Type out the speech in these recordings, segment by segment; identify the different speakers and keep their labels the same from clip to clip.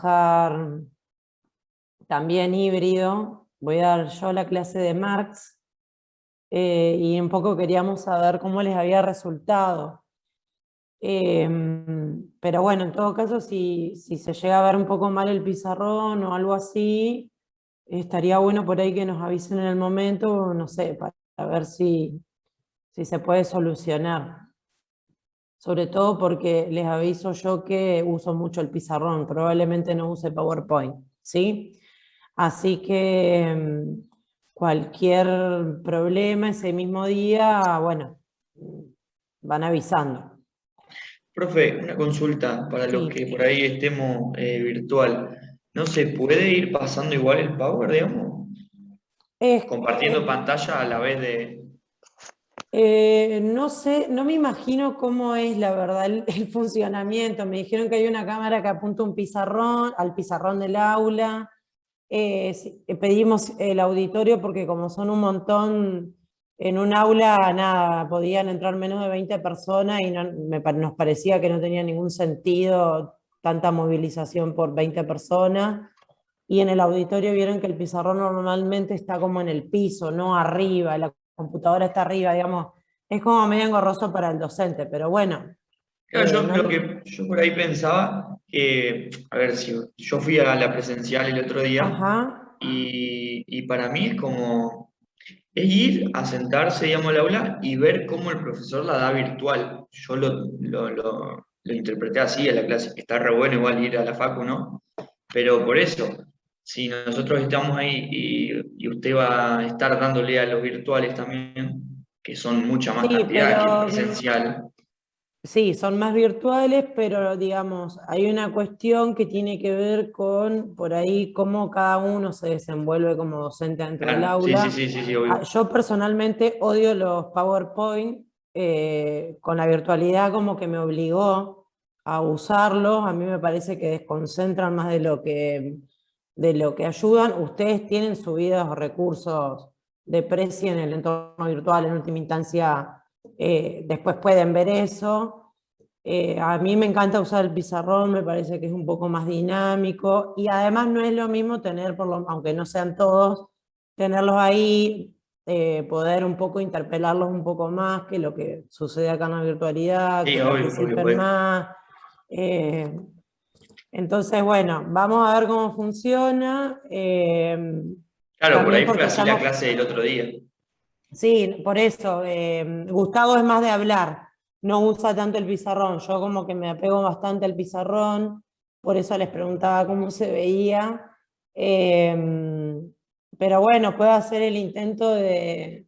Speaker 1: trabajar también híbrido. Voy a dar yo la clase de Marx y un poco queríamos saber cómo les había resultado. Pero bueno, en todo caso, si se llega a ver un poco mal el pizarrón o algo así, estaría bueno por ahí que nos avisen en el momento, no sé, para ver si se puede solucionar. Sobre todo porque les aviso yo que uso mucho el pizarrón, probablemente no use PowerPoint, ¿sí? Así que cualquier problema ese mismo día, bueno, van avisando.
Speaker 2: Profe, una consulta para los
Speaker 1: Sí.
Speaker 2: que por ahí estemos virtual. ¿No se puede ir pasando igual el Power, digamos?
Speaker 1: Es,
Speaker 2: Compartiendo pantalla a la vez de...
Speaker 1: no sé, no me imagino cómo es la verdad el funcionamiento. Me dijeron que hay una cámara que apunta un pizarrón, al pizarrón del aula. Pedimos el auditorio porque como son un montón en un aula, nada, podían entrar menos de 20 personas y nos parecía que no tenía ningún sentido tanta movilización por 20 personas. Y en el auditorio vieron que el pizarrón normalmente está como en el piso, no arriba, la computadora está arriba, digamos, es como medio engorroso para el docente, pero bueno,
Speaker 2: Claro, lo
Speaker 1: no,
Speaker 2: que yo por ahí pensaba que, a ver, si yo fui a la presencial el otro día
Speaker 1: ajá,
Speaker 2: y para mí es como, es ir a sentarse, digamos, al aula y ver cómo el profesor la da virtual. Yo lo interpreté así a la clase, que está re bueno igual ir a la facu, ¿no? Pero por eso, si nosotros estamos ahí y usted va a estar dándole a los virtuales también, que son mucha más
Speaker 1: sí,
Speaker 2: cantidad que el
Speaker 1: pero
Speaker 2: presencial.
Speaker 1: sí, son más virtuales, pero digamos, hay una cuestión que tiene que ver con por ahí cómo cada uno se desenvuelve como docente dentro del
Speaker 2: Claro, sí, sí,
Speaker 1: aula.
Speaker 2: sí, sí, sí, obvio.
Speaker 1: Yo personalmente odio los PowerPoint, con la virtualidad como que me obligó a usarlos. A mí me parece que desconcentran más de lo que ayudan. Ustedes tienen subidos recursos de precio en el entorno virtual, en última instancia después pueden ver eso. A mí me encanta usar el pizarrón, me parece que es un poco más dinámico y además no es lo mismo tener, aunque no sean todos, tenerlos ahí, poder un poco interpelarlos un poco más que lo que sucede acá en la virtualidad,
Speaker 2: Sí,
Speaker 1: que
Speaker 2: obvio, obvio,
Speaker 1: participen
Speaker 2: obvio.
Speaker 1: más. Eh, entonces, bueno, vamos a ver cómo funciona.
Speaker 2: Claro, por
Speaker 1: También
Speaker 2: ahí fue
Speaker 1: porque
Speaker 2: así la
Speaker 1: estamos.
Speaker 2: clase del otro día.
Speaker 1: Sí, por eso. Gustavo es más de hablar, no usa tanto el pizarrón. Yo como que me apego bastante al pizarrón, por eso les preguntaba cómo se veía. Eh, pero bueno, puedo hacer el intento de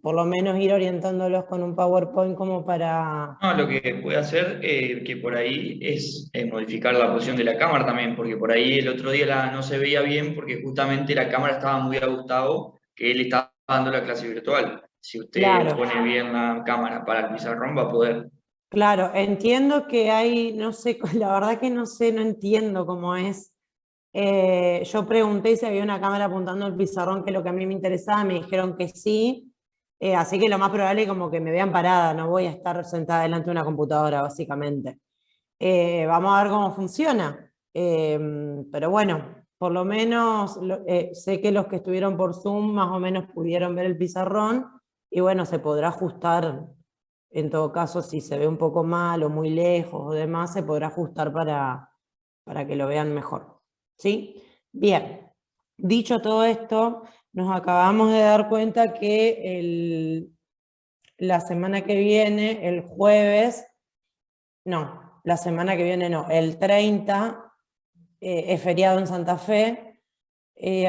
Speaker 1: por lo menos ir orientándolos con un PowerPoint como para.
Speaker 2: No, lo que puede hacer que por ahí es modificar la posición de la cámara también, porque por ahí el otro día no se veía bien porque justamente la cámara estaba muy a Gustavo, que él estaba dando la clase virtual. Si usted
Speaker 1: Claro,
Speaker 2: pone bien la cámara para el pizarrón va a poder.
Speaker 1: claro, entiendo que hay, no sé, la verdad que no sé, no entiendo cómo es. Yo pregunté si había una cámara apuntando al pizarrón, que es lo que a mí me interesaba, me dijeron que sí, así que lo más probable es como que me vean parada, no voy a estar sentada delante de una computadora, básicamente. Vamos a ver cómo funciona. Pero bueno, por lo menos sé que los que estuvieron por Zoom más o menos pudieron ver el pizarrón y bueno, se podrá ajustar, en todo caso, si se ve un poco mal o muy lejos o demás, se podrá ajustar para que lo vean mejor. ¿Sí? Bien, dicho todo esto, nos acabamos de dar cuenta que la semana que viene, el jueves, no, la semana que viene no, el 30 es feriado en Santa Fe,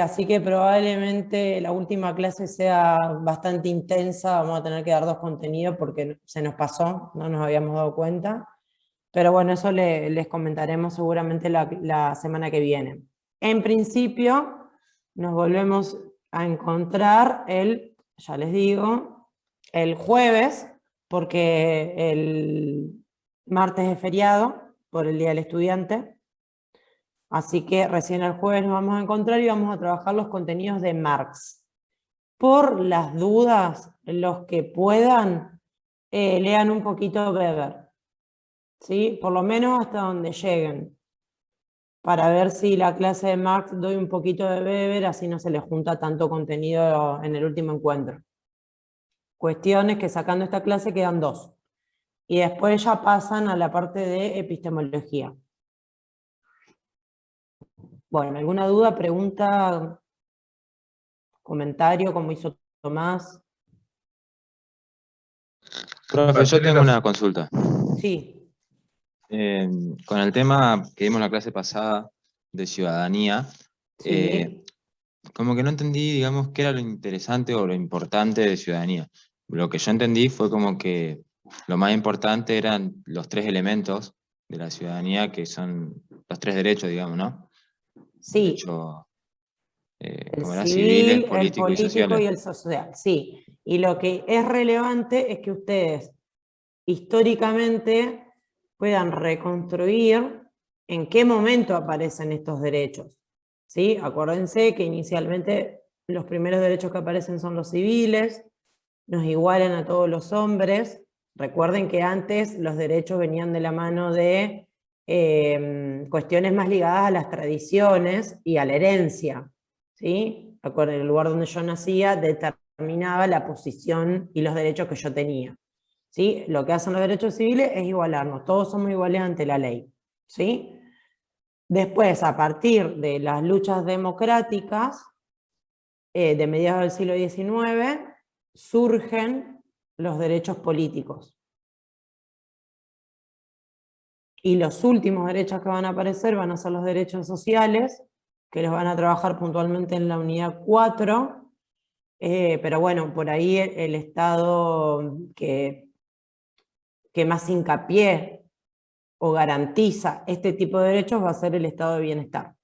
Speaker 1: así que probablemente la última clase sea bastante intensa, vamos a tener que dar dos contenidos porque se nos pasó, no nos habíamos dado cuenta. Pero bueno, eso les comentaremos seguramente la semana que viene. En principio, nos volvemos a encontrar ya les digo, el jueves, porque el martes es feriado por el Día del Estudiante. Así que recién el jueves nos vamos a encontrar y vamos a trabajar los contenidos de Marx. Por las dudas, los que puedan, lean un poquito Weber. ¿Sí? Por lo menos hasta donde lleguen. para ver si la clase de Marx doy un poquito de Weber, así no se le junta tanto contenido en el último encuentro. Cuestiones que sacando esta clase quedan 2. Y después ya pasan a la parte de epistemología. Bueno, ¿alguna duda, pregunta, comentario, como hizo Tomás?
Speaker 3: Profe, yo tengo una consulta.
Speaker 1: Sí.
Speaker 3: Con el tema que vimos en la clase pasada de ciudadanía,
Speaker 1: Sí.
Speaker 3: como que no entendí, digamos, qué era lo interesante o lo importante de ciudadanía. Lo que yo entendí fue como que lo más importante eran los 3 elementos de la ciudadanía, que son los 3 derechos, digamos, ¿no?
Speaker 1: Sí.
Speaker 3: Derecho,
Speaker 1: El
Speaker 3: como eran civiles,
Speaker 1: civil, el
Speaker 3: políticos y
Speaker 1: político
Speaker 3: sociales.
Speaker 1: y el social, sí. Y lo que es relevante es que ustedes históricamente puedan reconstruir en qué momento aparecen estos derechos. ¿Sí? Acuérdense que inicialmente los primeros derechos que aparecen son los civiles, nos igualan a todos los hombres. Recuerden que antes los derechos venían de la mano de cuestiones más ligadas a las tradiciones y a la herencia. ¿Sí? Acuérdense, el lugar donde yo nacía determinaba la posición y los derechos que yo tenía. ¿Sí? Lo que hacen los derechos civiles es igualarnos, todos somos iguales ante la ley. ¿Sí? Después, a partir de las luchas democráticas de mediados del siglo XIX, surgen los derechos políticos. Y los últimos derechos que van a aparecer van a ser los derechos sociales, que los van a trabajar puntualmente en la unidad 4, pero bueno, por ahí el Estado que más hincapié o garantiza este tipo de derechos va a ser el estado de bienestar.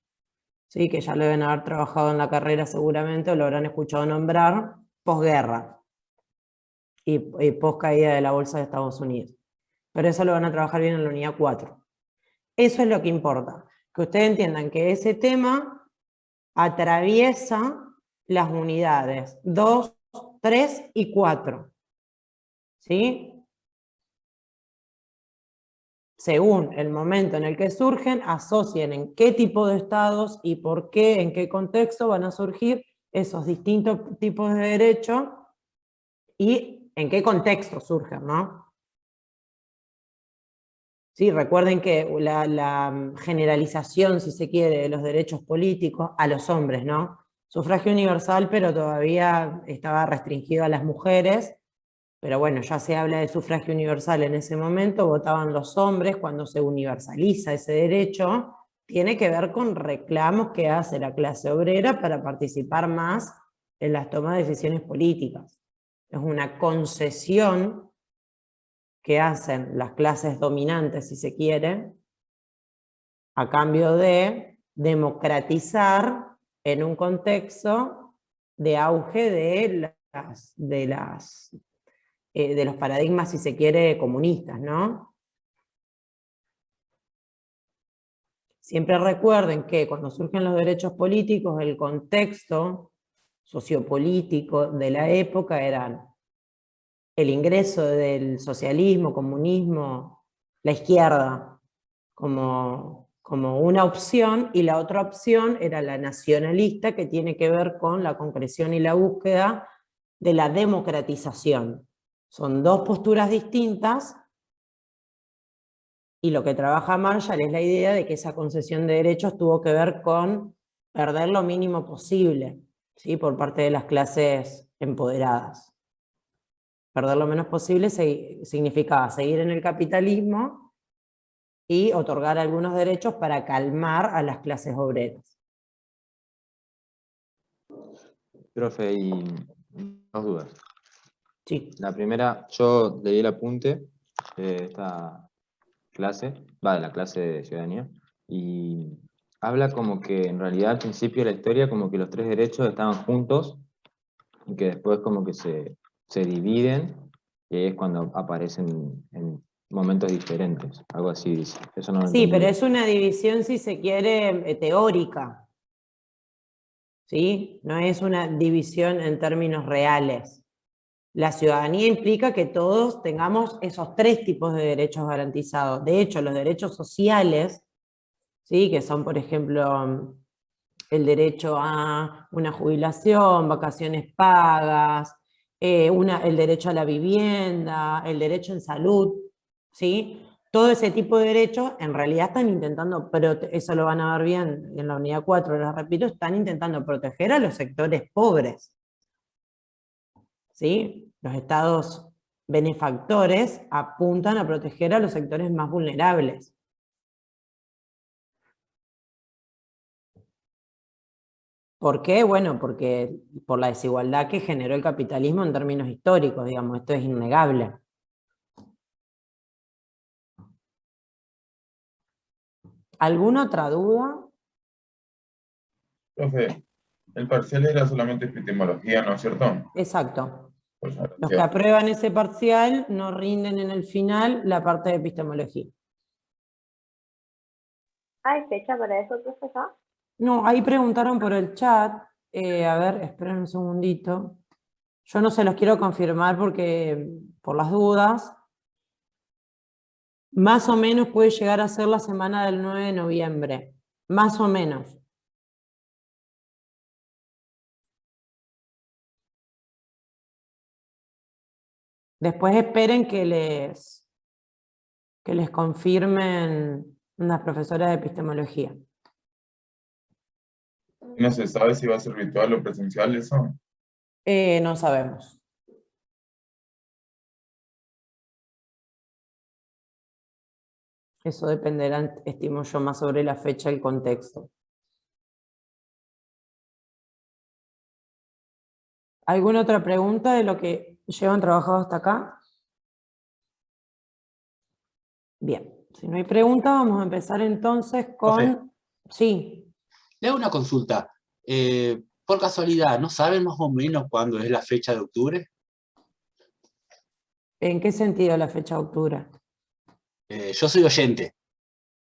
Speaker 1: ¿Sí? Que ya lo deben haber trabajado en la carrera seguramente, o lo habrán escuchado nombrar, posguerra y post caída de la bolsa de Estados Unidos. Pero eso lo van a trabajar bien en la unidad 4. Eso es lo que importa, que ustedes entiendan que ese tema atraviesa las unidades 2, 3 y 4. ¿Sí? Según el momento en el que surgen, asocien en qué tipo de estados y por qué, en qué contexto van a surgir esos distintos tipos de derechos y en qué contexto surgen, ¿no? Sí, recuerden que la generalización, si se quiere, de los derechos políticos a los hombres, ¿no? Sufragio universal, pero todavía estaba restringido a las mujeres. Pero bueno, ya se habla de sufragio universal en ese momento, votaban los hombres. Cuando se universaliza ese derecho, tiene que ver con reclamos que hace la clase obrera para participar más en las tomas de decisiones políticas. Es una concesión que hacen las clases dominantes, si se quiere, a cambio de democratizar en un contexto de auge de los paradigmas, si se quiere, comunistas, ¿no? Siempre recuerden que cuando surgen los derechos políticos, el contexto sociopolítico de la época eran el ingreso del socialismo, comunismo, la izquierda, como una opción, y la otra opción era la nacionalista, que tiene que ver con la concreción y la búsqueda de la democratización. Son 2 posturas distintas, y lo que trabaja Marshall es la idea de que esa concesión de derechos tuvo que ver con perder lo mínimo posible, ¿sí? Por parte de las clases empoderadas. Perder lo menos posible significaba seguir en el capitalismo y otorgar algunos derechos para calmar a las clases obreras.
Speaker 3: Profe, y 2 dudas.
Speaker 1: Sí.
Speaker 3: La primera, yo leí el apunte de esta clase, de la clase de ciudadanía, y habla como que en realidad al principio de la historia como que los 3 derechos estaban juntos y que después como que se dividen, y ahí es cuando aparecen en momentos diferentes, algo así dice. Eso no lo
Speaker 1: Sí,
Speaker 3: entendí
Speaker 1: pero
Speaker 3: bien.
Speaker 1: es una división, si se quiere, teórica, ¿sí? No es una división en términos reales. La ciudadanía implica que todos tengamos esos 3 tipos de derechos garantizados. De hecho, los derechos sociales ¿sí? Que son, por ejemplo, el derecho a una jubilación, vacaciones pagas, el derecho a la vivienda, el derecho en salud, ¿sí? Todo ese tipo de derechos, en realidad están intentando, pero eso lo van a ver bien en la unidad 4, les repito, están intentando proteger a los sectores pobres, ¿sí? Los estados benefactores apuntan a proteger a los sectores más vulnerables. ¿Por qué? Bueno, porque por la desigualdad que generó el capitalismo en términos históricos, digamos, esto es innegable. ¿Alguna otra duda?
Speaker 4: Profe, el parcial era solamente epistemología, ¿no es cierto?
Speaker 1: Exacto.
Speaker 4: Pues
Speaker 1: Los que aprueban ese parcial no rinden en el final la parte de epistemología.
Speaker 5: ¿Hay fecha para eso, profesor?
Speaker 1: No, ahí preguntaron por el chat. A ver, esperen un segundito. Yo no se los quiero confirmar porque, por las dudas, más o menos puede llegar a ser la semana del 9 de noviembre. Más o menos. Después esperen que les confirmen unas profesoras de epistemología.
Speaker 4: ¿No se sabe si va a ser virtual o presencial eso?
Speaker 1: No sabemos. Eso dependerá, estimo yo, más sobre la fecha y el contexto. ¿Alguna otra pregunta de lo que llevan trabajado hasta acá? Bien, si no hay pregunta, vamos a empezar entonces con...
Speaker 6: Profe.
Speaker 1: Sí.
Speaker 6: Le hago una consulta. Por casualidad, ¿no saben más o menos cuándo es la fecha de octubre?
Speaker 1: ¿En qué sentido la fecha de octubre?
Speaker 6: Yo soy oyente.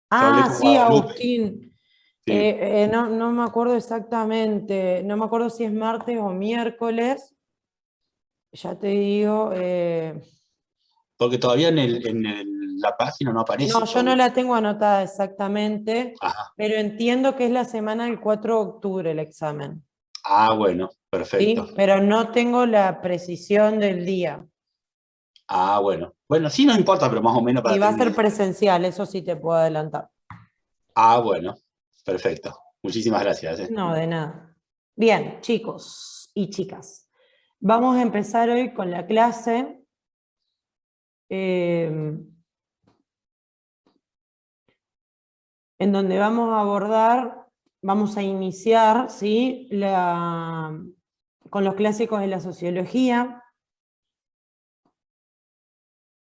Speaker 6: Hablé
Speaker 1: Ah,
Speaker 6: con
Speaker 1: sí,
Speaker 6: Guadalupe.
Speaker 1: Agustín.
Speaker 6: Sí.
Speaker 1: No me acuerdo exactamente, no me acuerdo si es martes o miércoles. Ya te digo...
Speaker 6: Porque todavía la página no aparece.
Speaker 1: No, yo no la tengo anotada exactamente,
Speaker 6: Ajá.
Speaker 1: pero entiendo que es la semana del 4 de octubre el examen.
Speaker 6: Ah, bueno, perfecto.
Speaker 1: ¿Sí? Pero no tengo la precisión del día.
Speaker 6: Ah, bueno. Bueno, sí, no importa, pero más o menos para
Speaker 1: Y va a
Speaker 6: tener
Speaker 1: ser
Speaker 6: una idea.
Speaker 1: presencial, eso sí te puedo adelantar.
Speaker 6: Ah, bueno, perfecto. Muchísimas gracias.
Speaker 1: No, de nada. Bien, chicos y chicas. Vamos a empezar hoy con la clase. En donde vamos a abordar, vamos a iniciar, ¿sí? Con los clásicos de la sociología.